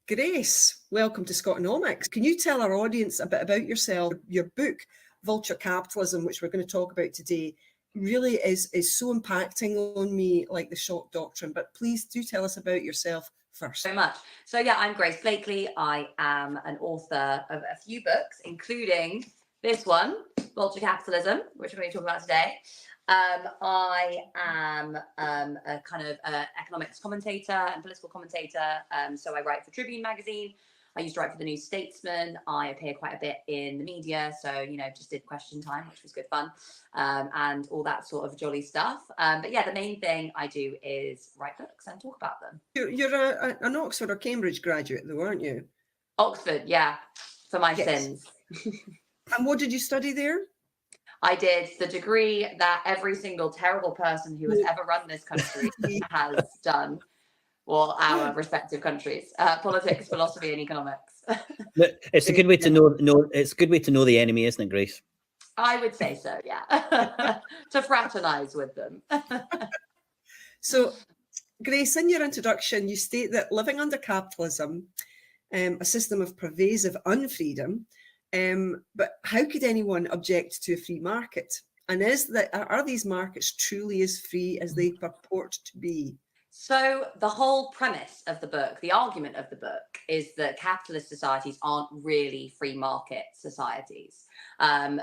Grace, welcome to SCOTONOMICS. Can you tell our audience a bit about yourself? Your book, Vulture Capitalism, which we're going to talk about today, really is so impacting on me, like the shock doctrine. But please do tell us about yourself first. So much. So yeah, I'm Grace Blakeley. I am an author of a few books, including this one, Vulture Capitalism, which we're going to talk about today. I am a kind of economics commentator and political commentator. So I write for Tribune magazine. I used to write for the New Statesman. I appear quite a bit in the media. So, just did Question Time, which was good fun, and all that sort of jolly stuff. But yeah, the main thing I do is write books and talk about them. You're an Oxford or Cambridge graduate, though, aren't you? Oxford, yeah, for my sins. And what did you study there? I did the degree that every single terrible person who has ever run this country has done, or our respective countries: politics, philosophy, and economics. It's a good way to know. It's a good way to know the enemy, isn't it, Grace? I would say so, yeah. To fraternize with them. So, Grace, in your introduction, you state that living under capitalism, a system of pervasive unfreedom. But how could anyone object to a free market? And are these markets truly as free as they purport to be? So the whole premise of the book, the argument of the book, is that capitalist societies aren't really free market societies. And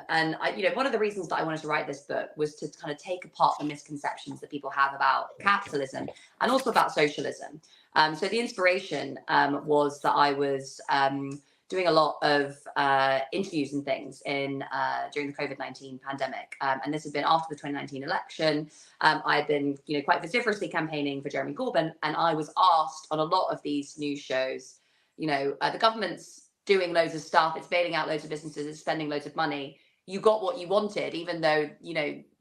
one of the reasons that I wanted to write this book was to kind of take apart the misconceptions that people have about capitalism and also about socialism. So the inspiration was that I was doing a lot of interviews and things during the COVID-19 pandemic. And this had been after the 2019 election. I'd been, quite vociferously campaigning for Jeremy Corbyn. And I was asked on a lot of these news shows, the government's doing loads of stuff. It's bailing out loads of businesses. It's spending loads of money. You got what you wanted, even though,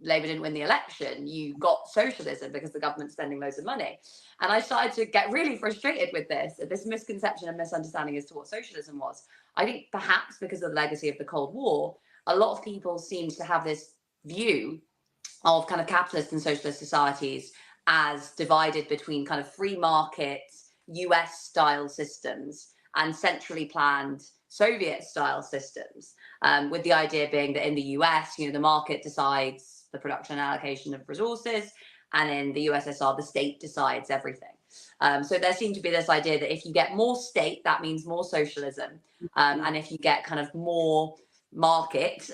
Labour didn't win the election. You got socialism because the government's spending loads of money. And I started to get really frustrated with this misconception and misunderstanding as to what socialism was. I think perhaps because of the legacy of the Cold War, a lot of people seem to have this view of kind of capitalist and socialist societies as divided between kind of free market US style systems and centrally planned Soviet style systems, with the idea being that in the US, the market decides the production and allocation of resources, and in the USSR, the state decides everything. So there seemed to be this idea that if you get more state, that means more socialism, and if you get kind of more market,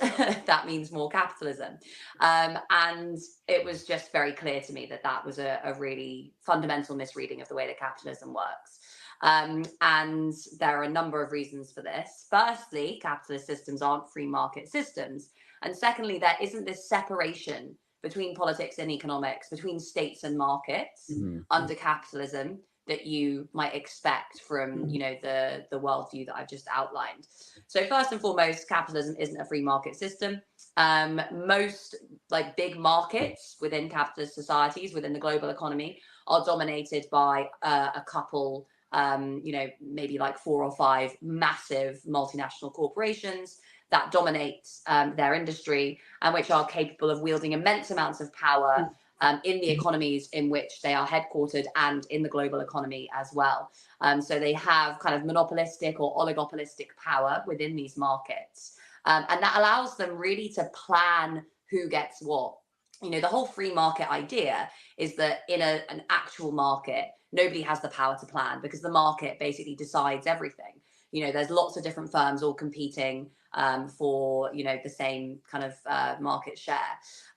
that means more capitalism. And it was just very clear to me that was a really fundamental misreading of the way that capitalism works. And there are a number of reasons for this. Firstly, capitalist systems aren't free market systems. And secondly, there isn't this separation between politics and economics, between states and markets under capitalism that you might expect from, the worldview that I've just outlined. So first and foremost, capitalism isn't a free market system. Most big markets within capitalist societies, within the global economy, are dominated by a couple, maybe 4 or 5 massive multinational corporations that dominate their industry and which are capable of wielding immense amounts of power in the economies in which they are headquartered and in the global economy as well. So they have kind of monopolistic or oligopolistic power within these markets. And that allows them really to plan who gets what. The whole free market idea is that in an actual market, nobody has the power to plan because the market basically decides everything. There's lots of different firms all competing for, the same kind of market share.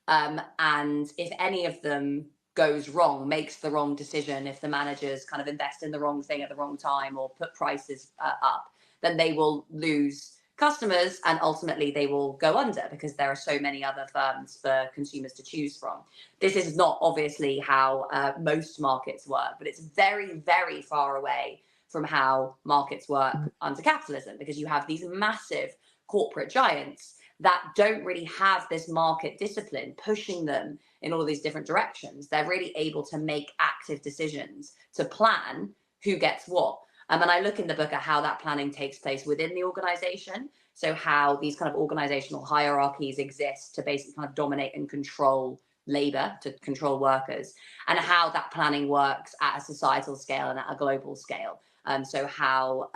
And if any of them goes wrong, makes the wrong decision, if the managers kind of invest in the wrong thing at the wrong time or put prices up, then they will lose customers and ultimately they will go under because there are so many other firms for consumers to choose from. This is not obviously how most markets work, but it's very, very far away from how markets work under capitalism because you have these massive corporate giants that don't really have this market discipline pushing them in all these different directions. They're really able to make active decisions to plan who gets what. And I look in the book at how that planning takes place within the organization. So how these kind of organizational hierarchies exist to basically kind of dominate and control labor, to control workers, and how that planning works at a societal scale and at a global scale. So how,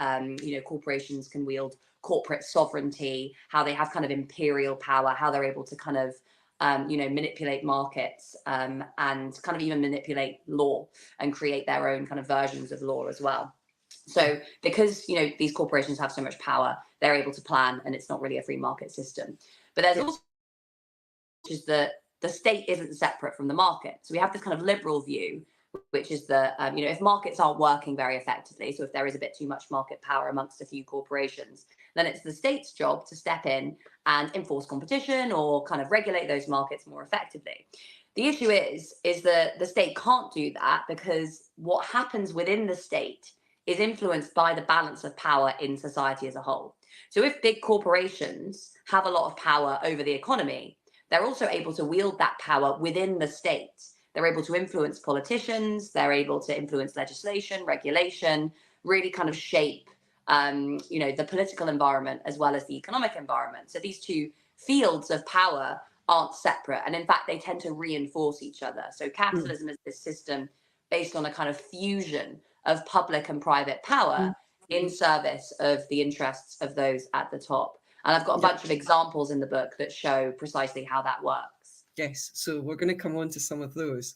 corporations can wield corporate sovereignty, how they have kind of imperial power, how they're able to kind of, manipulate markets and kind of even manipulate law and create their own kind of versions of law as well. So because, these corporations have so much power, they're able to plan, and it's not really a free market system. But there's also is that the state isn't separate from the market. So we have this kind of liberal view, which is that, if markets aren't working very effectively, so if there is a bit too much market power amongst a few corporations, then it's the state's job to step in and enforce competition or kind of regulate those markets more effectively. The issue is that the state can't do that, because what happens within the state is influenced by the balance of power in society as a whole. So if big corporations have a lot of power over the economy, they're also able to wield that power within the state. They're able to influence politicians, they're able to influence legislation, regulation, really kind of shape the political environment as well as the economic environment. So these two fields of power aren't separate, and in fact they tend to reinforce each other. So capitalism is this system based on a kind of fusion of public and private power in service of the interests of those at the top. And I've got a bunch of examples in the book that show precisely how that works. Yes, so we're going to come on to some of those.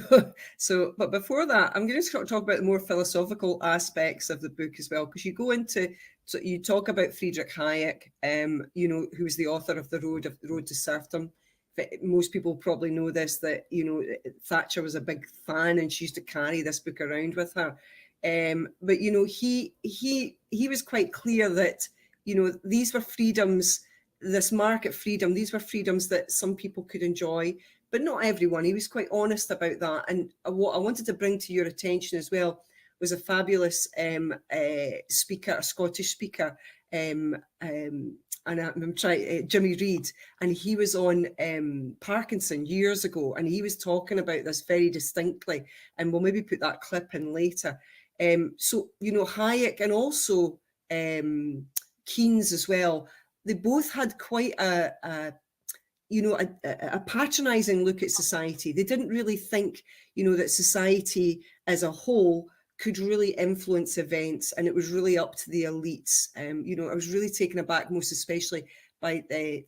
But before that, I'm going to talk about the more philosophical aspects of the book as well, because you talk about Friedrich Hayek, who was the author of The Road to Serfdom. Most people probably know this, that Thatcher was a big fan, and she used to carry this book around with her. But he was quite clear that these were freedoms. This market freedom, these were freedoms that some people could enjoy, but not everyone. He was quite honest about that. And what I wanted to bring to your attention as well was a fabulous speaker, a Scottish speaker, and I'm trying, Jimmy Reid, and he was on Parkinson years ago, and he was talking about this very distinctly, and we'll maybe put that clip in later. So Hayek and also Keynes as well, they both had quite a patronizing look at society. They didn't really think, that society as a whole could really influence events, and it was really up to the elites. I was really taken aback, most especially by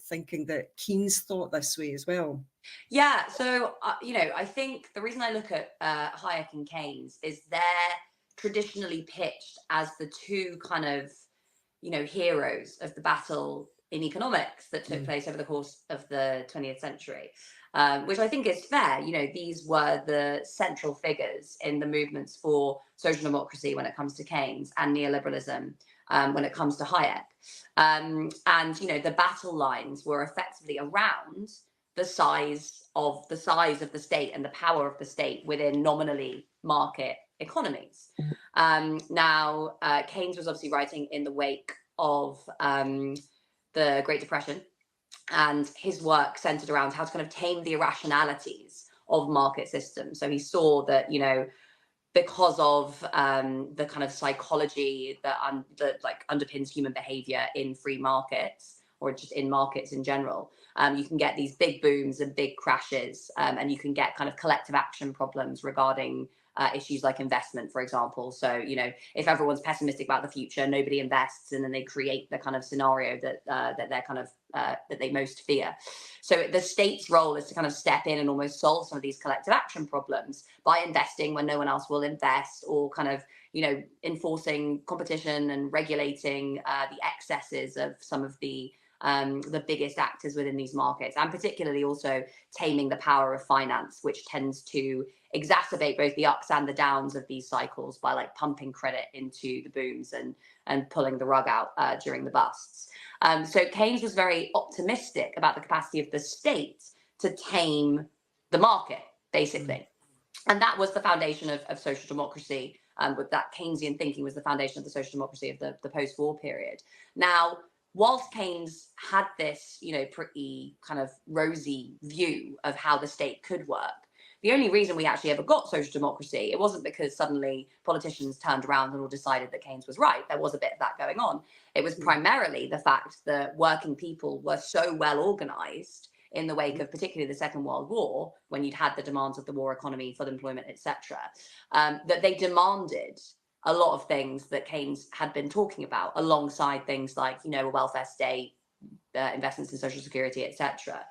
thinking that Keynes thought this way as well. Yeah, so, I think the reason I look at Hayek and Keynes is they're traditionally pitched as the two kind of heroes of the battle in economics that took place over the course of the 20th century, which I think is fair. These were the central figures in the movements for social democracy when it comes to Keynes, and neoliberalism when it comes to Hayek. And the battle lines were effectively around the size of the state and the power of the state within nominally market economies. Now, Keynes was obviously writing in the wake of the Great Depression, and his work centered around how to kind of tame the irrationalities of market systems. So he saw that, because of the kind of psychology that underpins human behavior in free markets, or just in markets in general, you can get these big booms and big crashes, and you can get kind of collective action problems regarding issues like investment, for example. So, if everyone's pessimistic about the future, nobody invests, and then they create the kind of scenario that they're kind of that they most fear. So the state's role is to kind of step in and almost solve some of these collective action problems by investing when no one else will invest, or kind of enforcing competition and regulating the excesses of some of the biggest actors within these markets, and particularly also taming the power of finance, which tends to exacerbate both the ups and the downs of these cycles by pumping credit into the booms and pulling the rug out during the busts. So Keynes was very optimistic about the capacity of the state to tame the market, basically. And that was the foundation of social democracy. With that Keynesian thinking was the foundation of the social democracy of the post-war period. Now, whilst Keynes had this, pretty kind of rosy view of how the state could work, the only reason we actually ever got social democracy, it wasn't because suddenly politicians turned around and all decided that Keynes was right. There was a bit of that going on. It was primarily the fact that working people were so well organized in the wake of particularly the Second World War, when you'd had the demands of the war economy, full employment, etc., that they demanded a lot of things that Keynes had been talking about, alongside things like, you know, a welfare state, investments in social security, etc.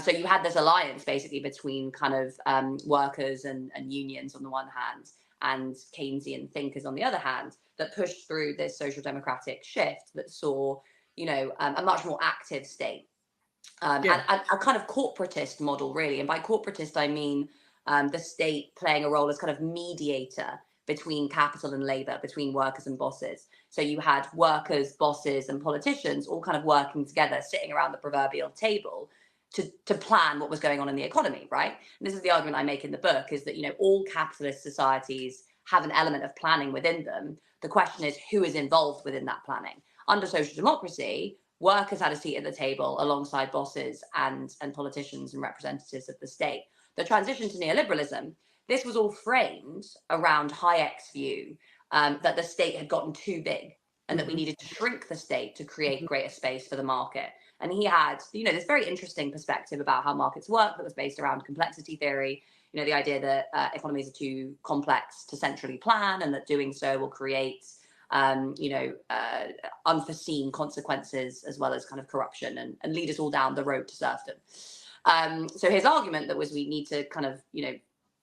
So you had this alliance basically between kind of workers and unions on the one hand, and Keynesian thinkers on the other hand, that pushed through this social democratic shift that saw, you know, a much more active state, and a kind of corporatist model, really. And by corporatist, I mean the state playing a role as kind of mediator between capital and labor, between workers and bosses. So you had workers, bosses, and politicians all kind of working together, sitting around the proverbial table to plan what was going on in the economy, right? And this is the argument I make in the book, is that, you know, all capitalist societies have an element of planning within them. The question is, who is involved within that planning? Under social democracy, workers had a seat at the table alongside bosses and politicians and representatives of the state. The transition to neoliberalism, this was all framed around Hayek's view that the state had gotten too big and that we needed to shrink the state to create greater space for the market. And he had, you know, this very interesting perspective about how markets work that was based around complexity theory. You know, the idea that economies are too complex to centrally plan, and that doing so will create, you know, unforeseen consequences, as well as kind of corruption, and lead us all down the road to serfdom. So his argument that was, we need to kind of, you know,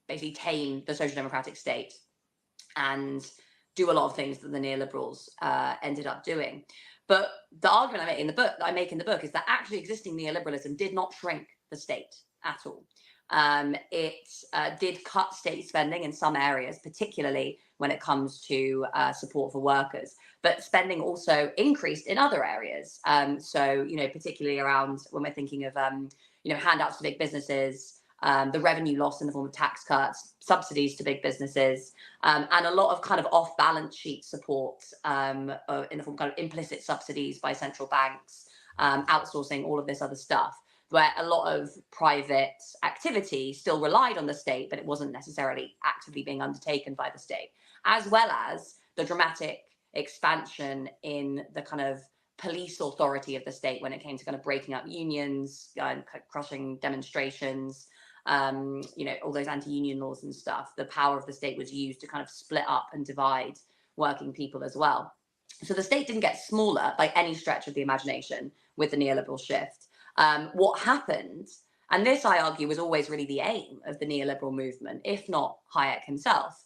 basically tame the social democratic state and do a lot of things that the neoliberals ended up doing. But the argument I make in the book is that actually existing neoliberalism did not shrink the state at all. It did cut state spending in some areas, particularly when it comes to support for workers. But spending also increased in other areas. So, you know, particularly around when we're thinking of, you know, handouts to big businesses, the revenue loss in the form of tax cuts, subsidies to big businesses, and a lot of kind of off-balance sheet support in the form of kind of implicit subsidies by central banks, outsourcing, all of this other stuff, where a lot of private activity still relied on the state, but it wasn't necessarily actively being undertaken by the state, as well as the dramatic expansion in the kind of police authority of the state when it came to kind of breaking up unions, crushing demonstrations, you know, all those anti-union laws and stuff. The power of the state was used to kind of split up and divide working people as well. So the state didn't get smaller by any stretch of the imagination with the neoliberal shift. What happened, and this I argue was always really the aim of the neoliberal movement, if not Hayek himself,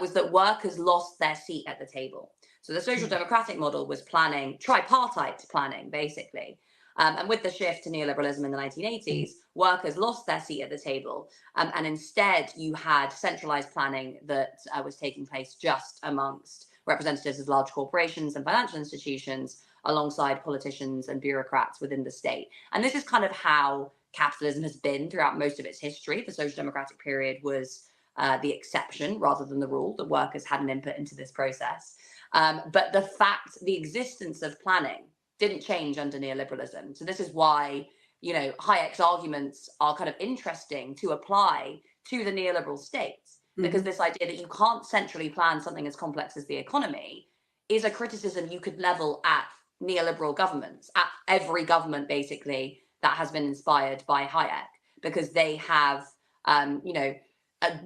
was that workers lost their seat at the table. So the social democratic model was planning, tripartite planning, basically. And with the shift to neoliberalism in the 1980s, workers lost their seat at the table. And instead, you had centralized planning that was taking place just amongst representatives of large corporations and financial institutions, alongside politicians and bureaucrats within the state. And this is kind of how capitalism has been throughout most of its history. The social democratic period was the exception rather than the rule, that workers had an input into this process. But the existence of planning didn't change under neoliberalism. So this is why, you know, Hayek's arguments are kind of interesting to apply to the neoliberal state, because this idea that you can't centrally plan something as complex as the economy is a criticism you could level at neoliberal governments, at every government basically that has been inspired by Hayek, because they have, you know,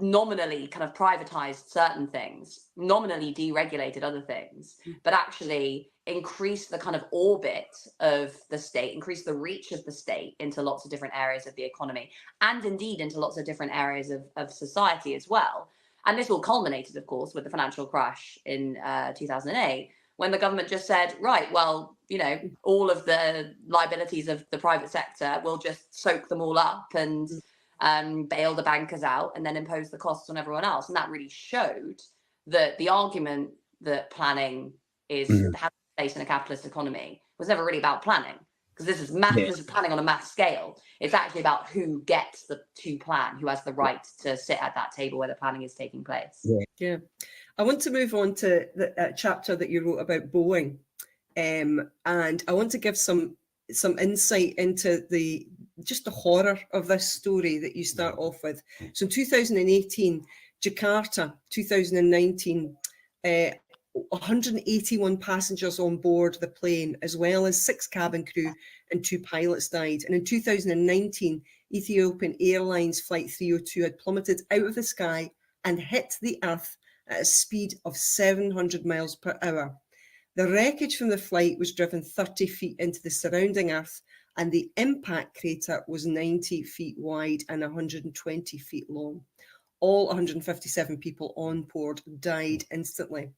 nominally kind of privatized certain things, nominally deregulated other things, but actually increase the kind of orbit of the state, increase the reach of the state into lots of different areas of the economy, and indeed into lots of different areas of society as well. And this all culminated, of course, with the financial crash in 2008, when the government just said, right, well, you know, all of the liabilities of the private sector, we'll just soak them all up and bail the bankers out and then impose the costs on everyone else. And that really showed that the argument that planning has a place in a capitalist economy was never really about planning, because this is this is planning on a mass scale. It's actually about who gets to plan, who has the right to sit at that table where the planning is taking place. Yeah. I want to move on to the chapter that you wrote about Boeing, and I want to give some insight into the horror of this story that you start off with. So in 2018, Jakarta, 2019, 181 passengers on board the plane, as well as 6 cabin crew and 2 pilots died. And in 2019, Ethiopian Airlines Flight 302 had plummeted out of the sky and hit the earth at a speed of 700 miles per hour. The wreckage from the flight was driven 30 feet into the surrounding earth, and the impact crater was 90 feet wide and 120 feet long. All 157 people on board died instantly.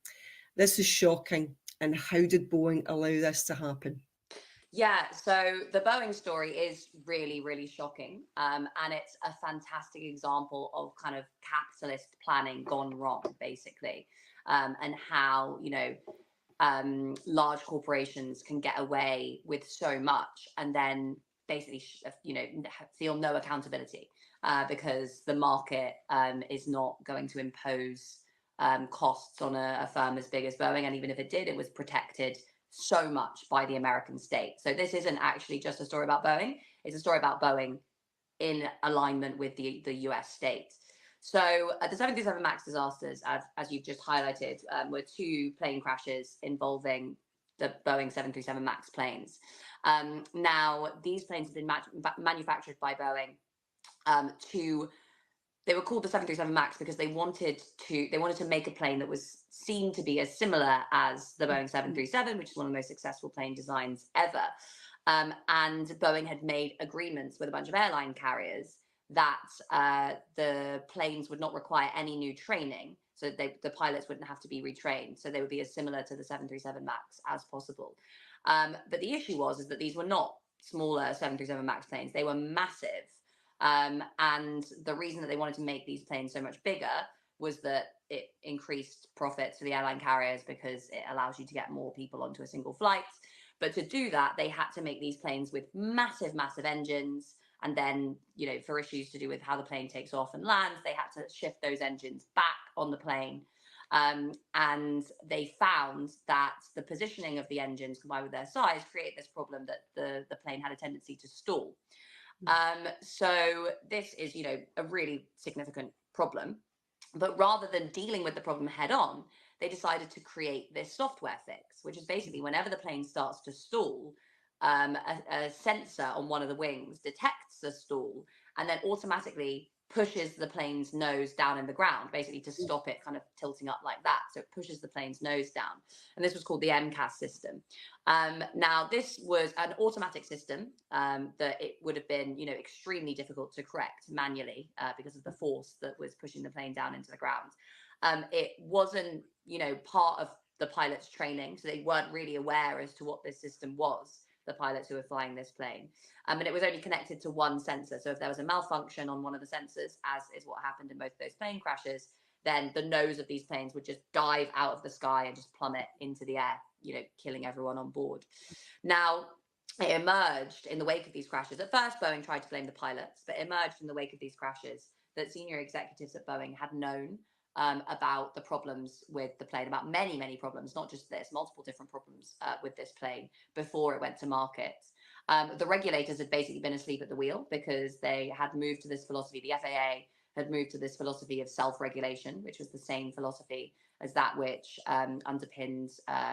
This is shocking. And how did Boeing allow this to happen? Yeah, so the Boeing story is really, really shocking. And it's a fantastic example of kind of capitalist planning gone wrong, basically, and how, large corporations can get away with so much and then basically, feel no accountability because the market is not going to impose costs on a firm as big as Boeing. And even if it did, it was protected so much by the American state. So this isn't actually just a story about Boeing. It's a story about Boeing in alignment with the US state. So the 737 MAX disasters, as you've just highlighted, were two plane crashes involving the Boeing 737 MAX planes. Now, these planes have been manufactured by Boeing they were called the 737 MAX because they wanted to make a plane that was seen to be as similar as the Boeing 737, which is one of the most successful plane designs ever. And Boeing had made agreements with a bunch of airline carriers that the planes would not require any new training, so the pilots wouldn't have to be retrained, so they would be as similar to the 737 MAX as possible. But the issue is that these were not smaller 737 MAX planes; they were massive. And the reason that they wanted to make these planes so much bigger was that it increased profits for the airline carriers because it allows you to get more people onto a single flight. But to do that, they had to make these planes with massive, massive engines. And then, for issues to do with how the plane takes off and lands, they had to shift those engines back on the plane. And they found that the positioning of the engines combined with their size create this problem that the plane had a tendency to stall. So this is, a really significant problem. But rather than dealing with the problem head on, they decided to create this software fix, which is basically whenever the plane starts to stall, a sensor on one of the wings detects the stall and then automatically pushes the plane's nose down in the ground, basically to stop it kind of tilting up like that. So it pushes the plane's nose down. And this was called the MCAS system. Now, this was an automatic system that it would have been, extremely difficult to correct manually because of the force that was pushing the plane down into the ground. It wasn't, part of the pilot's training, so they weren't really aware as to what this system was, the pilots who were flying this plane. And it was only connected to one sensor. So if there was a malfunction on one of the sensors, as is what happened in both of those plane crashes, then the nose of these planes would just dive out of the sky and just plummet into the air, killing everyone on board. Now, it emerged in the wake of these crashes. At first, Boeing tried to blame the pilots, but it emerged in the wake of these crashes that senior executives at Boeing had known about the problems with the plane, about many, many problems, not just this, multiple different problems with this plane before it went to market. The regulators had basically been asleep at the wheel because they had moved to this philosophy. The FAA had moved to this philosophy of self-regulation, which was the same philosophy as that which underpinned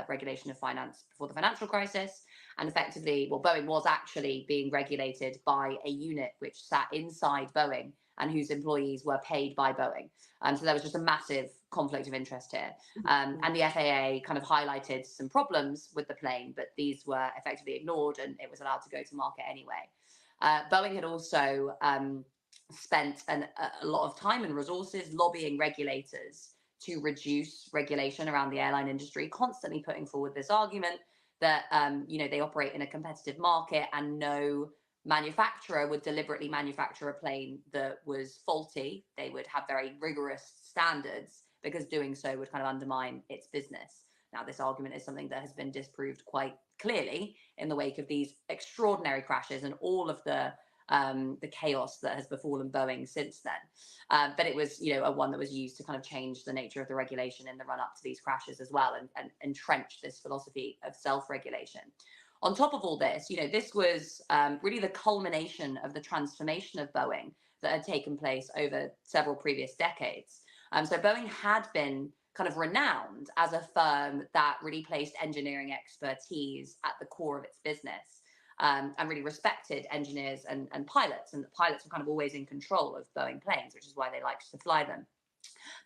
regulation of finance before the financial crisis. And effectively, Boeing was actually being regulated by a unit which sat inside Boeing and whose employees were paid by Boeing. So there was just a massive conflict of interest here. And the FAA kind of highlighted some problems with the plane, but these were effectively ignored and it was allowed to go to market anyway. Boeing had also spent a lot of time and resources lobbying regulators to reduce regulation around the airline industry, constantly putting forward this argument that, they operate in a competitive market and no manufacturer would deliberately manufacture a plane that was faulty. They would have very rigorous standards because doing so would kind of undermine its business. Now, this argument is something that has been disproved quite clearly in the wake of these extraordinary crashes and all of the chaos that has befallen Boeing since then. But it was, a one that was used to kind of change the nature of the regulation in the run up to these crashes as well and entrench this philosophy of self-regulation. On top of all this, this was really the culmination of the transformation of Boeing that had taken place over several previous decades. So Boeing had been kind of renowned as a firm that really placed engineering expertise at the core of its business and really respected engineers and pilots. And the pilots were kind of always in control of Boeing planes, which is why they liked to fly them.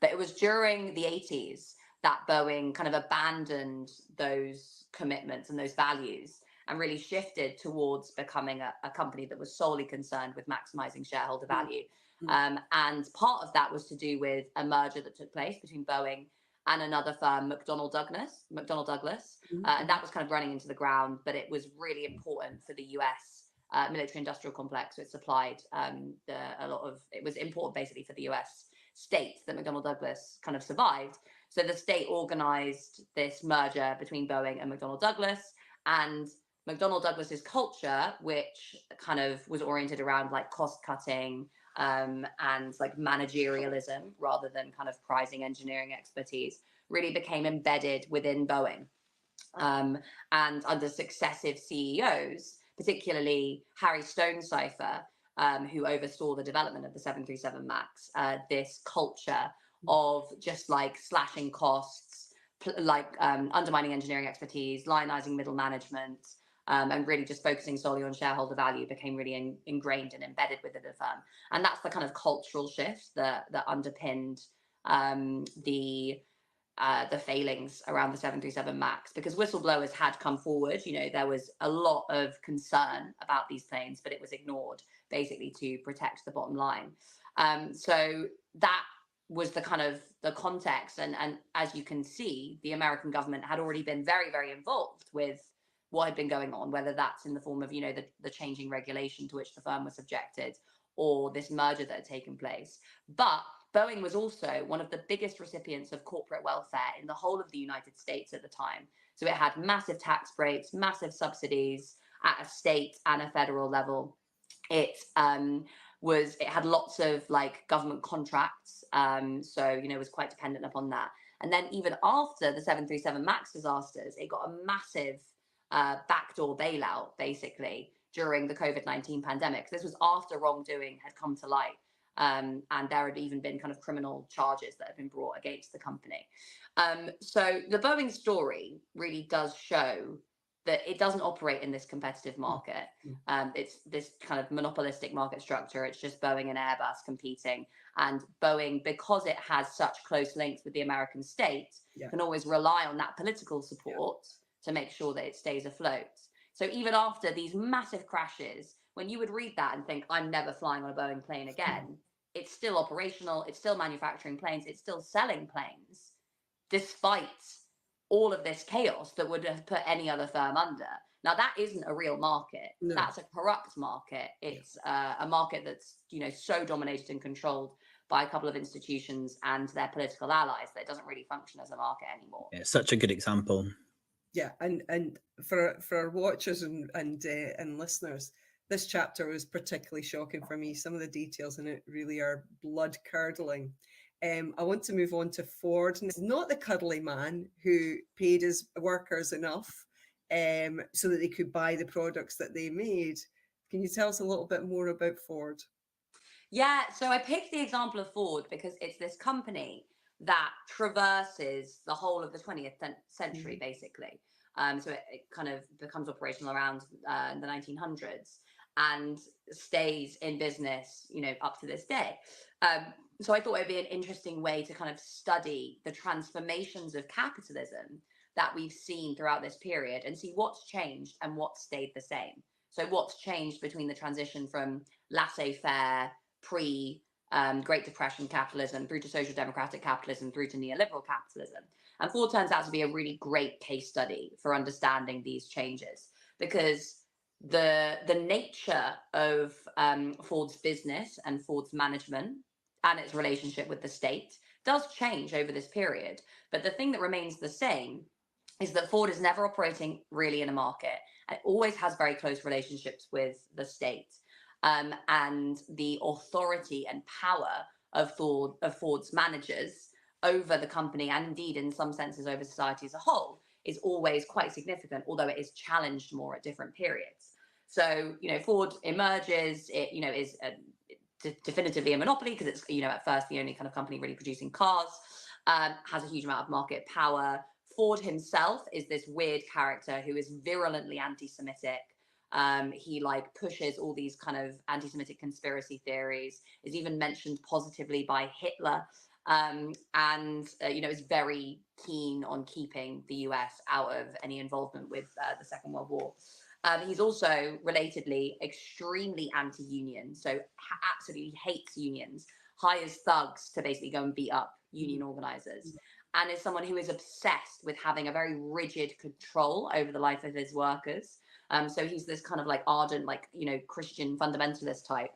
But it was during the 80s that Boeing kind of abandoned those commitments and those values and really shifted towards becoming a company that was solely concerned with maximizing shareholder value. And part of that was to do with a merger that took place between Boeing and another firm, McDonnell Douglas. And that was kind of running into the ground, but it was really important for the US military industrial complex. So it supplied it was important basically for the US state that McDonnell Douglas kind of survived. So the state organized this merger between Boeing and McDonnell Douglas, and McDonnell Douglas's culture, which kind of was oriented around like cost cutting and like managerialism rather than kind of prizing engineering expertise, really became embedded within Boeing. And under successive CEOs, particularly Harry Stonecipher, who oversaw the development of the 737 MAX, this culture of just like slashing costs, undermining engineering expertise, lionizing middle management, and really just focusing solely on shareholder value became really ingrained and embedded within the firm. And that's the kind of cultural shift that underpinned the failings around the 737 MAX, because whistleblowers had come forward. You know, there was a lot of concern about these planes, but it was ignored basically to protect the bottom line. So that was the kind of the context. And as you can see, the American government had already been very, very involved with what had been going on, whether that's in the form of, you know, the changing regulation to which the firm was subjected, or this merger that had taken place. But Boeing was also one of the biggest recipients of corporate welfare in the whole of the United States at the time. So it had massive tax breaks, massive subsidies at a state and a federal level. It had lots of like government contracts. So, you know, it was quite dependent upon that. And then even after the 737 MAX disasters, it got a massive backdoor bailout, basically, during the COVID-19 pandemic. This was after wrongdoing had come to light. And there had even been kind of criminal charges that had been brought against the company. So the Boeing story really does show that it doesn't operate in this competitive market. It's this kind of monopolistic market structure. It's just Boeing and Airbus competing. And Boeing, because it has such close links with the American state, can always rely on that political support to make sure that it stays afloat. So even after these massive crashes, when you would read that and think, I'm never flying on a Boeing plane again, it's still operational, it's still manufacturing planes, it's still selling planes, despite all of this chaos that would have put any other firm under. Now, that isn't a real market. No. That's a corrupt market. It's a market that's, you know, so dominated and controlled by a couple of institutions and their political allies that it doesn't really function as a market anymore. Yeah, such a good example. Yeah, and for our watchers and listeners, this chapter was particularly shocking for me. Some of the details in it really are blood curdling. I want to move on to Ford. And it's not the cuddly man who paid his workers enough so that they could buy the products that they made. Can you tell us a little bit more about Ford? Yeah, so I picked the example of Ford because it's this company that traverses the whole of the 20th century, basically. So it kind of becomes operational around the 1900s and stays in business, you know, up to this day. So I thought it'd be an interesting way to kind of study the transformations of capitalism that we've seen throughout this period and see what's changed and what stayed the same. So what's changed between the transition from laissez-faire, Great Depression capitalism through to social democratic capitalism through to neoliberal capitalism. And Ford turns out to be a really great case study for understanding these changes, because the nature of Ford's business and Ford's management and its relationship with the state does change over this period. But the thing that remains the same is that Ford is never operating really in a market. It always has very close relationships with the state. And the authority and power of Ford's managers over the company, and indeed in some senses over society as a whole, is always quite significant, although it is challenged more at different periods. So, you know, Ford emerges, it, you know, is definitively a monopoly because it's, you know, at first the only kind of company really producing cars, has a huge amount of market power. Ford himself is this weird character who is virulently anti-Semitic. He like pushes all these kind of anti-Semitic conspiracy theories, is even mentioned positively by Hitler. is very keen on keeping the US out of any involvement with the Second World War. He's also, relatedly, extremely anti-union, so absolutely hates unions, hires thugs to basically go and beat up union organizers, and is someone who is obsessed with having a very rigid control over the life of his workers. So he's this kind of like ardent, like, Christian fundamentalist type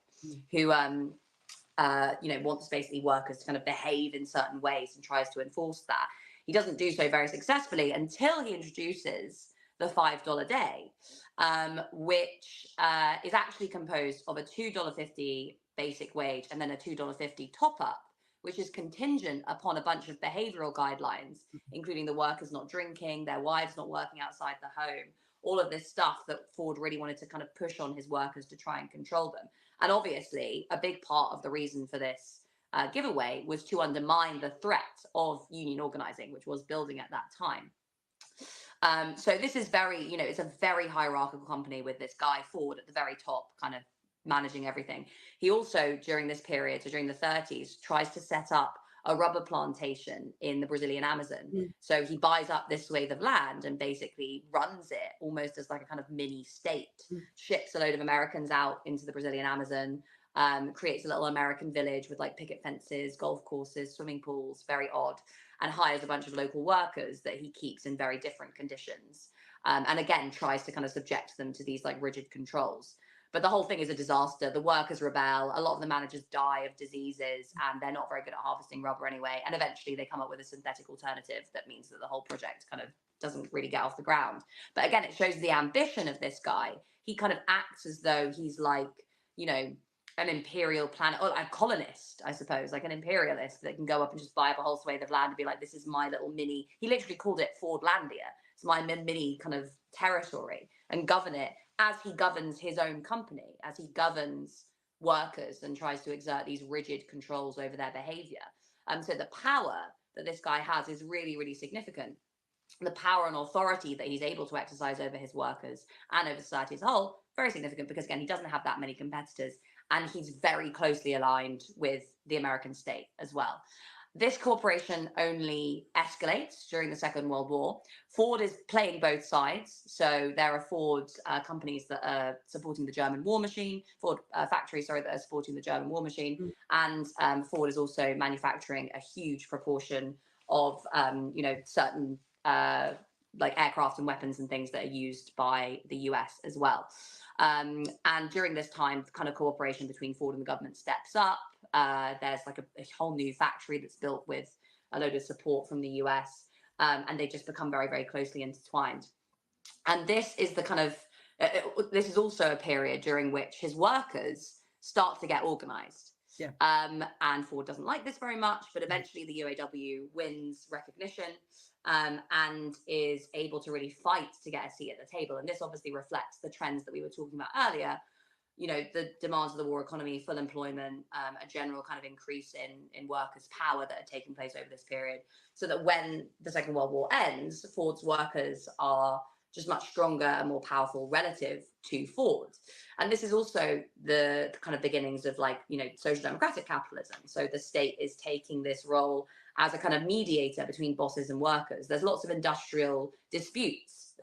who, wants basically workers to kind of behave in certain ways and tries to enforce that. He doesn't do so very successfully until he introduces the $5 day, which is actually composed of a $2.50 basic wage and then a $2.50 top up, which is contingent upon a bunch of behavioral guidelines, including the workers not drinking, their wives not working outside the home, all of this stuff that Ford really wanted to kind of push on his workers to try and control them. And obviously, a big part of the reason for this giveaway was to undermine the threat of union organizing, which was building at that time. So this is very, it's a very hierarchical company with this guy Ford at the very top, kind of managing everything. He also, during this period, so during the 30s, tries to set up a rubber plantation in the Brazilian Amazon. So he buys up this swathe of land and basically runs it almost as like a kind of mini state, ships a load of Americans out into the Brazilian Amazon, creates a little American village with like picket fences, golf courses, swimming pools, very odd, and hires a bunch of local workers that he keeps in very different conditions. And again, tries to kind of subject them to these like rigid controls. But the whole thing is a disaster. The workers rebel. A lot of the managers die of diseases, and they're not very good at harvesting rubber anyway. And eventually they come up with a synthetic alternative that means that the whole project kind of doesn't really get off the ground. But again, it shows the ambition of this guy. He kind of acts as though he's like, an imperial planet, or a colonist, I suppose, like an imperialist that can go up and just buy up a whole swathe of land and be like, this is my little mini, he literally called it Fordlandia. It's my mini kind of territory, and govern it as he governs his own company, as he governs workers and tries to exert these rigid controls over their behavior. So the power that this guy has is really, really significant. The power and authority that he's able to exercise over his workers and over society as a whole, very significant, because again, he doesn't have that many competitors, and he's very closely aligned with the American state as well. This corporation only escalates during the Second World War. Ford is playing both sides. So there are Ford companies that are supporting the German war machine, Ford factories, that are supporting the German war machine. And Ford is also manufacturing a huge proportion of, certain like aircraft and weapons and things that are used by the US as well. And during this time, kind of cooperation between Ford and the government steps up. There's like a whole new factory that's built with a load of support from the US, and they just become very, very closely intertwined. And this is the kind of, this is also a period during which his workers start to get organized. Yeah. And Ford doesn't like this very much, but eventually the UAW wins recognition and is able to really fight to get a seat at the table. And this obviously reflects the trends that we were talking about earlier, the demands of the war economy, full employment, a general kind of increase in workers' power that had taken place over this period, so that when the Second World War ends, Ford's workers are just much stronger and more powerful relative to Ford. And this is also the kind of beginnings of social democratic capitalism. So the state is taking this role as a kind of mediator between bosses and workers. There's lots of industrial disputes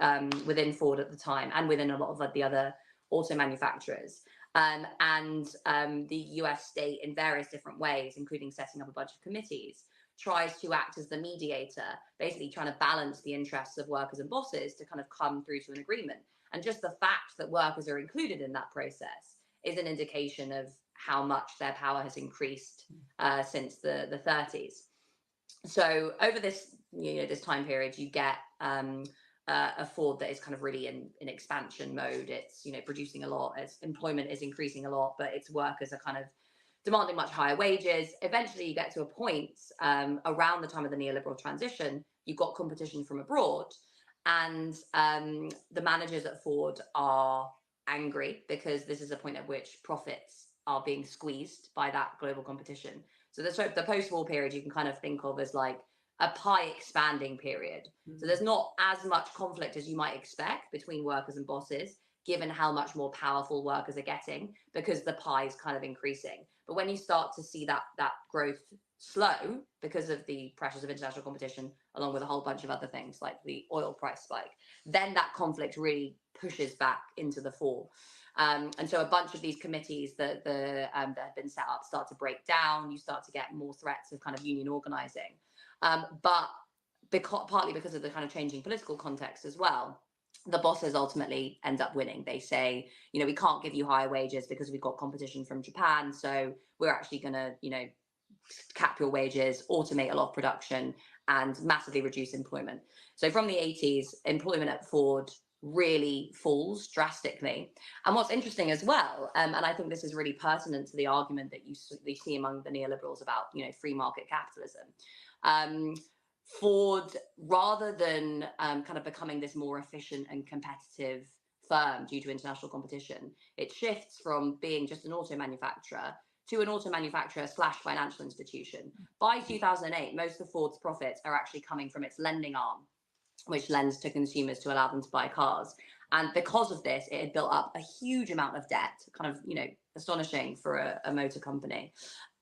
within Ford at the time, and within a lot of the other auto manufacturers. The US state, in various different ways, including setting up a bunch of committees, tries to act as the mediator, basically trying to balance the interests of workers and bosses to kind of come through to an agreement. And just the fact that workers are included in that process is an indication of how much their power has increased since the 30s. So over this, this time period, you get a Ford that is kind of really in expansion mode. It's, producing a lot, its employment is increasing a lot, but its workers are kind of demanding much higher wages. Eventually you get to a point around the time of the neoliberal transition, you've got competition from abroad, and the managers at Ford are angry because this is a point at which profits are being squeezed by that global competition. So the post-war period you can kind of think of as like a pie expanding period. So there's not as much conflict as you might expect between workers and bosses, given how much more powerful workers are getting, because the pie is kind of increasing. But when you start to see that growth slow because of the pressures of international competition, along with a whole bunch of other things like the oil price spike, then that conflict really pushes back into the fore. And so a bunch of these committees that have been set up start to break down. You start to get more threats of kind of union organizing. But partly because of the kind of changing political context as well, the bosses ultimately end up winning. They say, you know, we can't give you higher wages because we've got competition from Japan. So we're actually going to, you know, cap your wages, automate a lot of production, and massively reduce employment. So from the 80s, employment at Ford really falls drastically. And what's interesting as well, and I think this is really pertinent to the argument that you see among the neoliberals about, you know, free market capitalism. Ford, rather than kind of becoming this more efficient and competitive firm due to international competition, it shifts from being just an auto manufacturer to an auto manufacturer / financial institution. By 2008, most of Ford's profits are actually coming from its lending arm, which lends to consumers to allow them to buy cars. And because of this, it had built up a huge amount of debt, kind of, you know, astonishing for a motor company.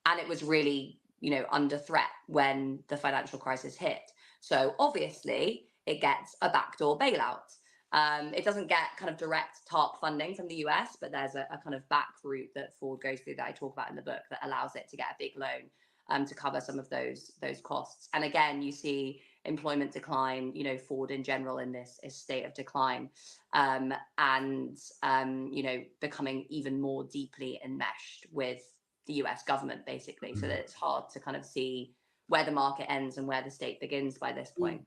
And it was really, you know, under threat when the financial crisis hit. So obviously it gets a backdoor bailout. It doesn't get kind of direct TARP funding from the US, but there's a kind of back route that Ford goes through that I talk about in the book that allows it to get a big loan to cover some of those costs. And again, you see employment decline, you know, Ford in general in this state of decline, and you know, becoming even more deeply enmeshed with the US government, basically, so that it's hard to kind of see where the market ends and where the state begins by this point.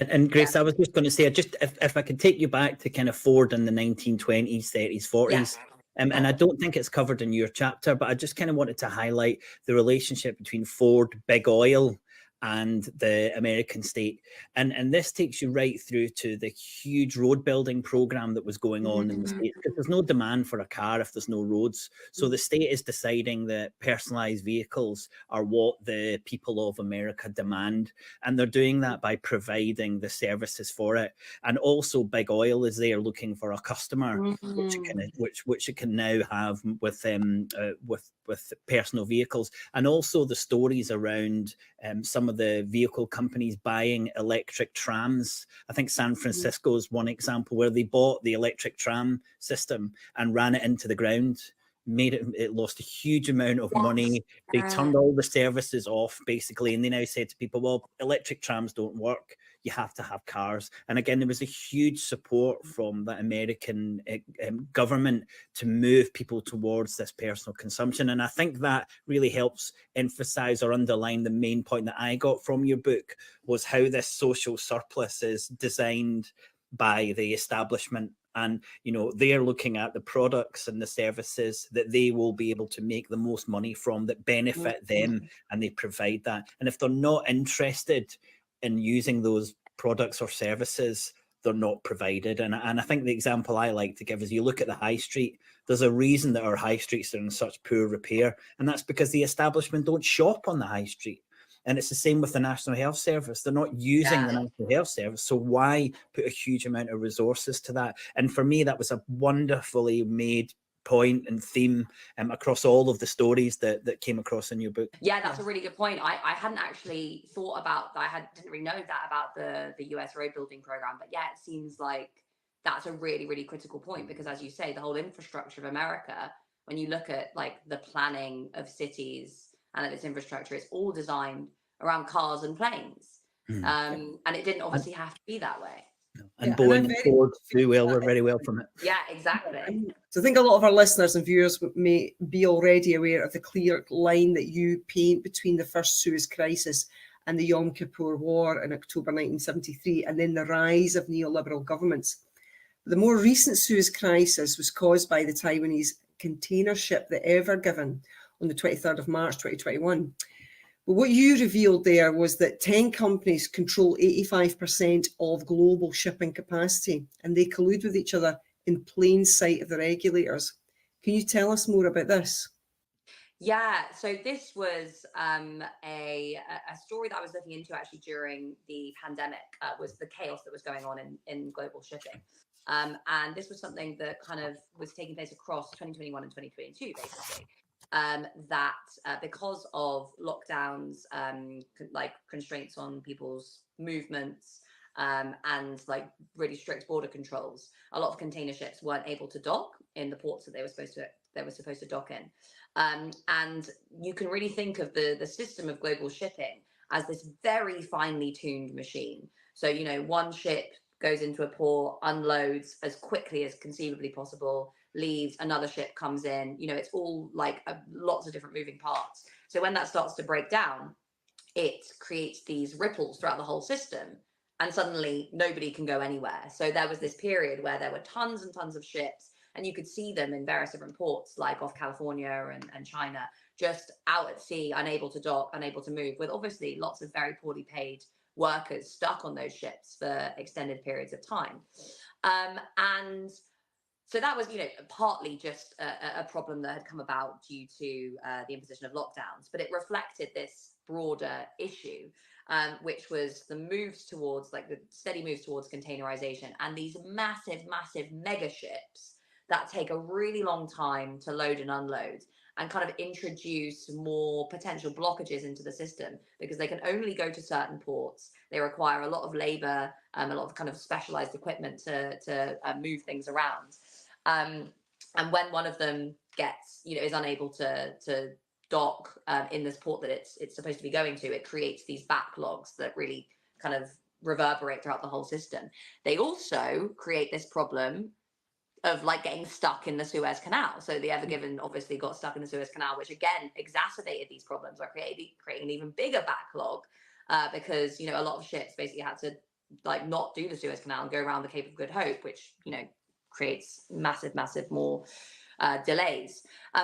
And Grace, I was just going to say, just if I could take you back to kind of Ford in the 1920s, 30s, 40s. And I don't think it's covered in your chapter, but I just kind of wanted to highlight the relationship between Ford, big oil, and the American state. And this takes you right through to the huge road building program that was going on in the States, because there's no demand for a car if there's no roads. So the state is deciding that personalized vehicles are what the people of America demand. And they're doing that by providing the services for it. And also big oil is there looking for a customer, which it can now have with personal vehicles. And also the stories around some of the vehicle companies buying electric trams. I think San Francisco is one example where they bought the electric tram system and ran it into the ground, it lost a huge amount of money. They turned all the services off, basically, and they now said to people, well, electric trams don't work. You have to have cars. And again, there was a huge support from the American government to move people towards this personal consumption. And I think that really helps emphasize or underline the main point that I got from your book, was how this social surplus is designed by the establishment. And, you know, they're looking at the products and the services that they will be able to make the most money from, that benefit them, and they provide that. And if they're not interested in using those products or services, they're not provided. And I think the example I like to give is, you look at the high street, there's a reason that our high streets are in such poor repair. And that's because the establishment don't shop on the high street. And it's the same with the National Health Service. They're not using the National Health Service. So why put a huge amount of resources to that? And for me, that was a wonderfully made point and theme across all of the stories that came across in your book. Yeah, that's a really good point. I hadn't actually thought about that. Didn't really know that about the US road building program. But yeah, it seems like that's a really, really critical point, because as you say, the whole infrastructure of America, when you look at like the planning of cities and its infrastructure, it's all designed around cars and planes. And it didn't obviously have to be that way. And Boeing and Ford were very well from it. Yeah, exactly. So I think a lot of our listeners and viewers may be already aware of the clear line that you paint between the first Suez Crisis and the Yom Kippur War in October 1973, and then the rise of neoliberal governments. The more recent Suez Crisis was caused by the Taiwanese container ship, the Ever Given, on the 23rd of March 2021. But what you revealed there was that 10 companies control 85% of global shipping capacity, and they collude with each other in plain sight of the regulators. Can you tell us more about this? Yeah, so this was a story that I was looking into actually during the pandemic, was the chaos that was going on in global shipping. And this was something that kind of was taking place across 2021 and 2022, basically. that because of lockdowns, like constraints on people's movements, and like really strict border controls, a lot of container ships weren't able to dock in the ports that they were supposed to dock in. And you can really think of the system of global shipping as this very finely tuned machine. So, you know, one ship goes into a port, unloads as quickly as conceivably possible, leaves, another ship comes in. You know, it's all like lots of different moving parts. So when that starts to break down, it creates these ripples throughout the whole system, and suddenly nobody can go anywhere. So there was this period where there were tons and tons of ships, and you could see them in various different ports, like off California and China, just out at sea, unable to dock, unable to move, with obviously lots of very poorly paid workers stuck on those ships for extended periods of time. And so that was, you know, partly just a problem that had come about due to the imposition of lockdowns, but it reflected this broader issue, which was the moves towards, like the steady moves towards containerization and these massive, massive mega ships that take a really long time to load and unload, and kind of introduce more potential blockages into the system because they can only go to certain ports. They require a lot of labor, a lot of kind of specialized equipment to move things around. And when one of them gets, you know, is unable to dock in this port that it's supposed to be going to, it creates these backlogs that really kind of reverberate throughout the whole system. They also create this problem of like getting stuck in the Suez Canal. So the Ever Given obviously got stuck in the Suez Canal, which again exacerbated these problems by creating an even bigger backlog, because, you know, a lot of ships basically had to like not do the Suez Canal and go around the Cape of Good Hope, which, you know, creates massive more delays.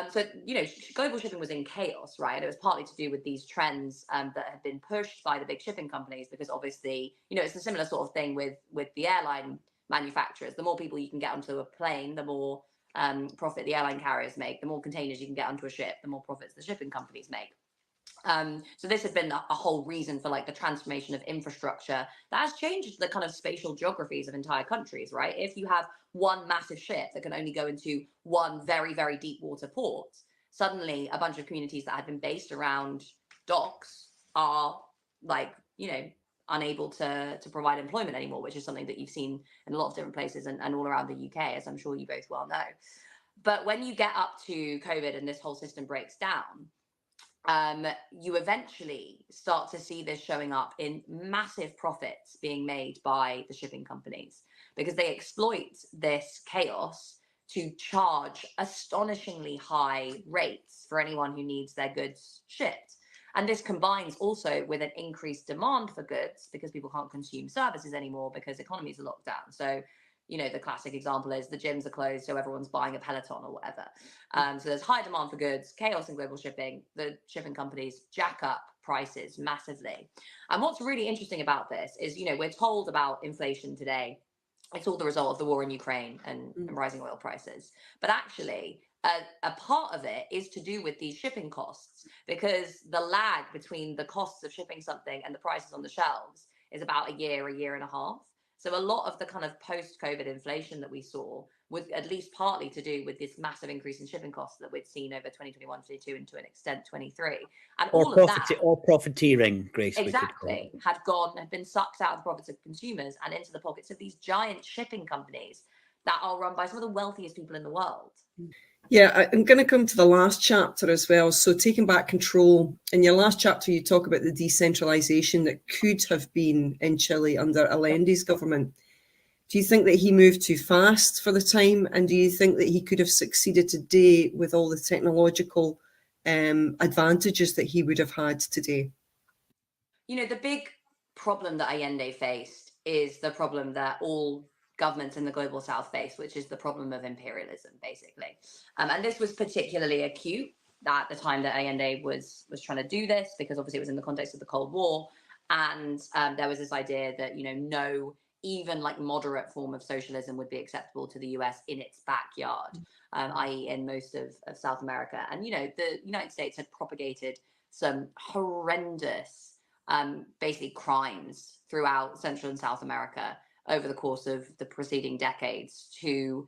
So, you know, global shipping was in chaos, right? It was partly to do with these trends that had been pushed by the big shipping companies, because obviously, you know, it's a similar sort of thing with the airline manufacturers. The more people you can get onto a plane, the more profit the airline carriers make. The more containers you can get onto a ship, the more profits the shipping companies make. So this had been a whole reason for like the transformation of infrastructure that has changed the kind of spatial geographies of entire countries, right? If you have one massive ship that can only go into one very, very deep water port, suddenly a bunch of communities that had been based around docks are like, you know, unable to provide employment anymore, which is something that you've seen in a lot of different places and all around the UK, as I'm sure you both well know. But when you get up to COVID and this whole system breaks down, you eventually start to see this showing up in massive profits being made by the shipping companies, because they exploit this chaos to charge astonishingly high rates for anyone who needs their goods shipped. And this combines also with an increased demand for goods because people can't consume services anymore because economies are locked down. So, you know, the classic example is the gyms are closed, so everyone's buying a Peloton or whatever. So there's high demand for goods, chaos in global shipping. The shipping companies jack up prices massively. And what's really interesting about this is, you know, we're told about inflation today. It's all the result of the war in Ukraine and rising oil prices. But actually, a part of it is to do with these shipping costs, because the lag between the costs of shipping something and the prices on the shelves is about a year and a half. So a lot of the kind of post-COVID inflation that we saw was at least partly to do with this massive increase in shipping costs that we'd seen over 2021, 22, and to an extent 23. And all of that, or profiteering, Grace. exactly, had been sucked out of the profits of consumers and into the pockets of these giant shipping companies that are run by some of the wealthiest people in the world. Yeah, I'm going to come to the last chapter as well. So taking back control. In your last chapter, you talk about the decentralization that could have been in Chile under Allende's government. Do you think that he moved too fast for the time? And do you think that he could have succeeded today with all the technological advantages that he would have had today? You know, the big problem that Allende faced is the problem that all governments in the global south face, which is the problem of imperialism, basically. And this was particularly acute at the time that Allende was trying to do this, because obviously it was in the context of the Cold War. And there was this idea that, you know, no even like moderate form of socialism would be acceptable to the US in its backyard, i.e. in most of South America. And, you know, the United States had propagated some horrendous basically crimes throughout Central and South America over the course of the preceding decades to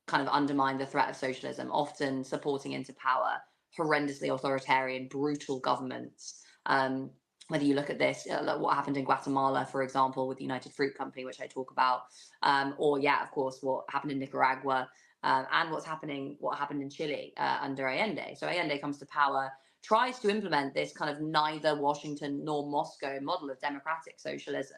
kind of undermine the threat of socialism, often supporting into power horrendously authoritarian, brutal governments. Whether you look at this, like what happened in Guatemala, for example, with the United Fruit Company, which I talk about, or of course, what happened in Nicaragua, and what happened in Chile under Allende. So Allende comes to power, tries to implement this kind of neither Washington nor Moscow model of democratic socialism,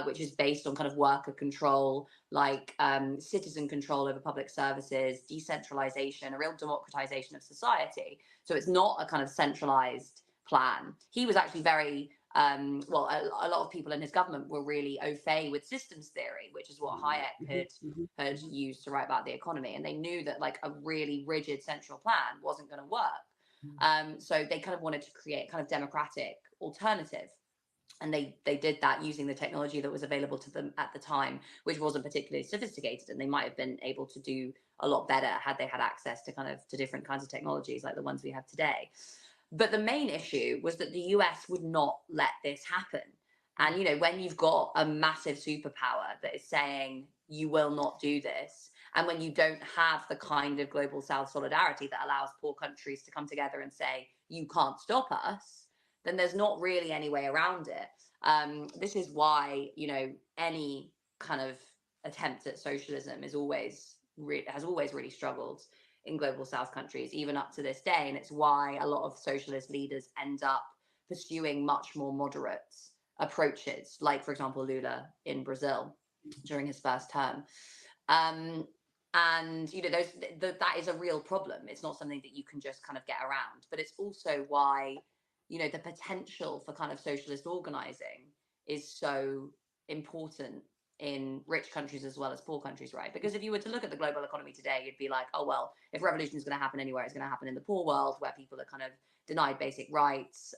which is based on kind of worker control, like citizen control over public services, decentralization, a real democratization of society. So it's not a kind of centralized plan. He was actually very, a lot of people in his government were really au fait with systems theory, which is what Hayek had used to write about the economy. And they knew that like a really rigid central plan wasn't going to work. So they kind of wanted to create kind of democratic alternative. And they did that using the technology that was available to them at the time, which wasn't particularly sophisticated. And they might have been able to do a lot better had they had access to different kinds of technologies like the ones we have today. But the main issue was that the US would not let this happen. And, you know, when you've got a massive superpower that is saying you will not do this, and when you don't have the kind of global South solidarity that allows poor countries to come together and say, you can't stop us, then there's not really any way around it. This is why, you know, any kind of attempt at socialism has always really struggled in global South countries, even up to this day. And it's why a lot of socialist leaders end up pursuing much more moderate approaches, like, for example, Lula in Brazil during his first term. And, you know, that is a real problem. It's not something that you can just kind of get around. But it's also why, you know, the potential for kind of socialist organizing is so important in rich countries as well as poor countries, right? Because if you were to look at the global economy today, you'd be like, oh, well, if revolution is going to happen anywhere, it's going to happen in the poor world where people are kind of denied basic rights.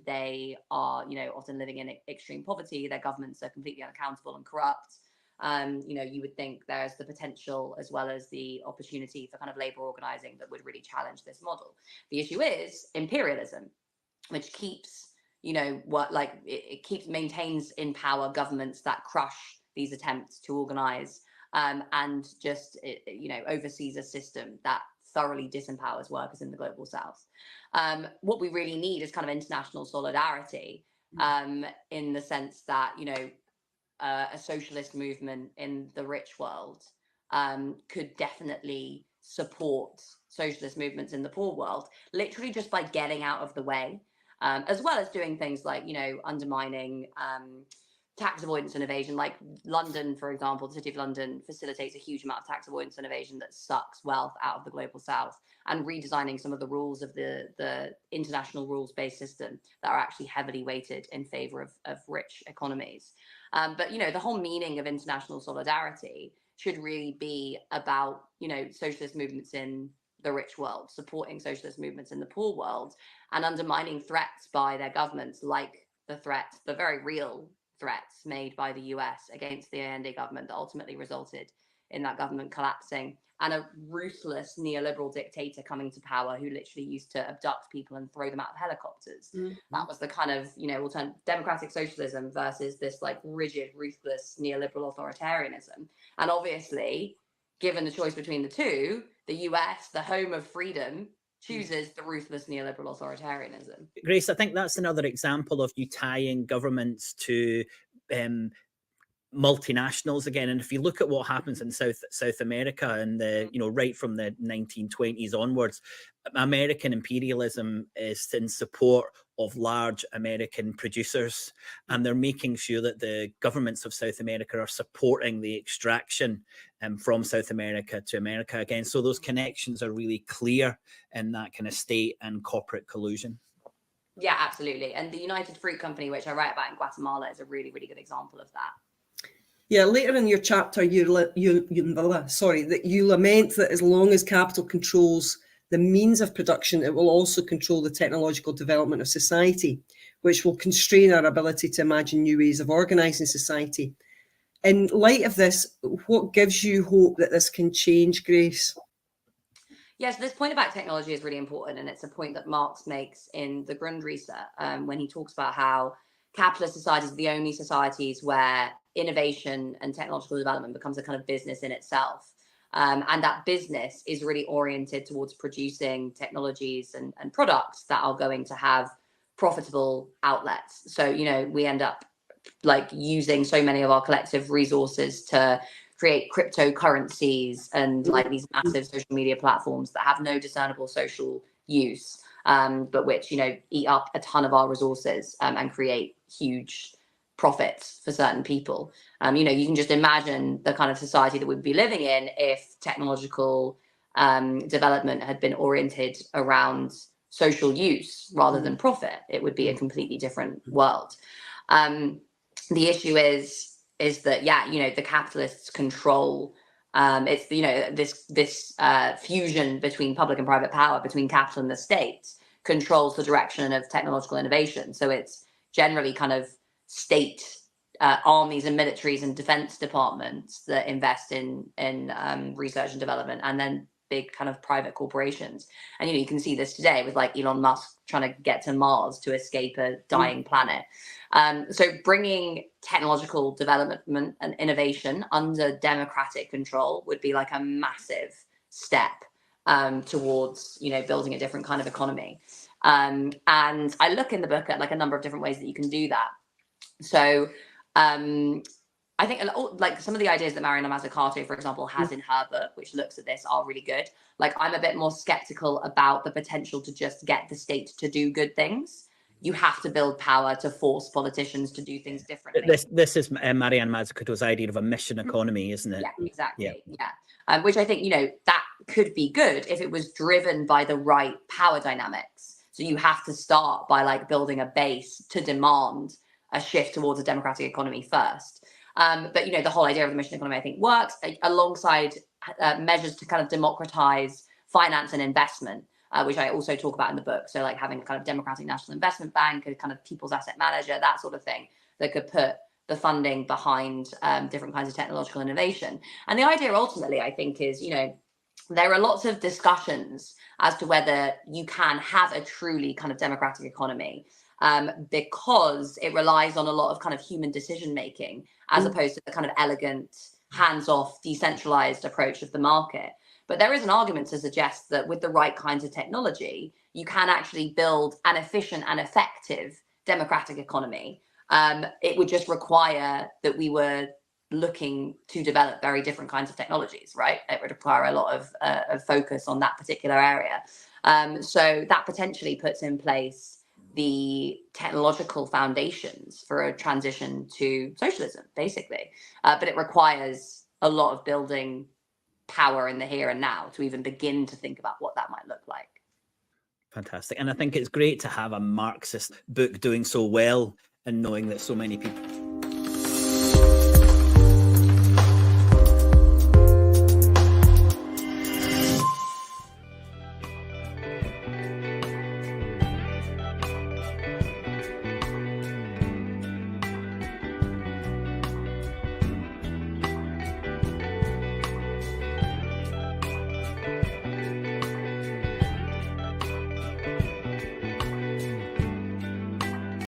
They are, you know, often living in extreme poverty. Their governments are completely unaccountable and corrupt. You know, you would think there's the potential as well as the opportunity for kind of labor organizing that would really challenge this model. The issue is imperialism, which keeps, you know, maintains in power governments that crush these attempts to organize and just, you know, oversees a system that thoroughly disempowers workers in the global South. What we really need is kind of international solidarity in the sense that, you know, a socialist movement in the rich world could definitely support socialist movements in the poor world, literally just by getting out of the way, as well as doing things like, you know, undermining tax avoidance and evasion. Like London, for example, the City of London facilitates a huge amount of tax avoidance and evasion that sucks wealth out of the global South, and redesigning some of the rules of the international rules-based system that are actually heavily weighted in favor of rich economies. But, you know, the whole meaning of international solidarity should really be about, you know, socialist movements in the rich world, supporting socialist movements in the poor world, and undermining threats by their governments, like the very real threats made by the US against the Allende government that ultimately resulted in that government collapsing, and a ruthless neoliberal dictator coming to power who literally used to abduct people and throw them out of helicopters. That was the kind of, you know, democratic socialism versus this like rigid, ruthless neoliberal authoritarianism. And obviously, given the choice between the two, the US, the home of freedom, chooses the ruthless neoliberal authoritarianism. Grace, I think that's another example of you tying governments to multinationals again. And if you look at what happens in South America and you know, right from the 1920s onwards, American imperialism is in support of large American producers, and they're making sure that the governments of South America are supporting the extraction from South America to America again. So those connections are really clear in that kind of state and corporate collusion. Yeah, absolutely. And the United Fruit Company, which I write about in Guatemala, is a really, really good example of that. Yeah, later in your chapter, you lament that as long as capital controls the means of production, it will also control the technological development of society, which will constrain our ability to imagine new ways of organizing society. In light of this, what gives you hope that this can change, Grace? Yes, this point about technology is really important, and it's a point that Marx makes in the Grundrisse when he talks about how capitalist societies are the only societies where innovation and technological development becomes a kind of business in itself. And that business is really oriented towards producing technologies and products that are going to have profitable outlets. So, you know, we end up like using so many of our collective resources to create cryptocurrencies and like these massive social media platforms that have no discernible social use, but which, you know, eat up a ton of our resources and create huge profits for certain people. You know, you can just imagine the kind of society that we'd be living in if technological development had been oriented around social use rather than profit. It would be a completely different world. The issue is that, yeah, you know, the capitalists control. It's, you know, this fusion between public and private power, between capital and the state, controls the direction of technological innovation. So it's generally kind of state armies and militaries and defense departments that invest in research and development, and then big kind of private corporations. And, you know, you can see this today with like Elon Musk trying to get to Mars to escape a dying planet. So bringing technological development and innovation under democratic control would be like a massive step towards, you know, building a different kind of economy. And I look in the book at like a number of different ways that you can do that. So I think like some of the ideas that Mariana Mazzucato, for example, has in her book, which looks at this, are really good. Like, I'm a bit more skeptical about the potential to just get the state to do good things. You have to build power to force politicians to do things differently. This is Mariana Mazzucato's idea of a mission economy, isn't it? Yeah, exactly. Yeah. Which I think, you know, that could be good if it was driven by the right power dynamics. So you have to start by like building a base to demand a shift towards a democratic economy first. But, you know, the whole idea of the mission economy, I think, works alongside measures to kind of democratize finance and investment, which I also talk about in the book. So like having a kind of democratic national investment bank, a kind of people's asset manager, that sort of thing, that could put the funding behind different kinds of technological innovation. And the idea ultimately, I think, is, you know, there are lots of discussions as to whether you can have a truly kind of democratic economy, because it relies on a lot of kind of human decision making, as opposed to the kind of elegant, hands-off, decentralized approach of the market. But there is an argument to suggest that with the right kinds of technology, you can actually build an efficient and effective democratic economy. It would just require that we were looking to develop very different kinds of technologies, right? It would require a lot of focus on that particular area. So that potentially puts in place the technological foundations for a transition to socialism, basically. But it requires a lot of building power in the here and now to even begin to think about what that might look like. Fantastic. And I think it's great to have a Marxist book doing so well and knowing that so many people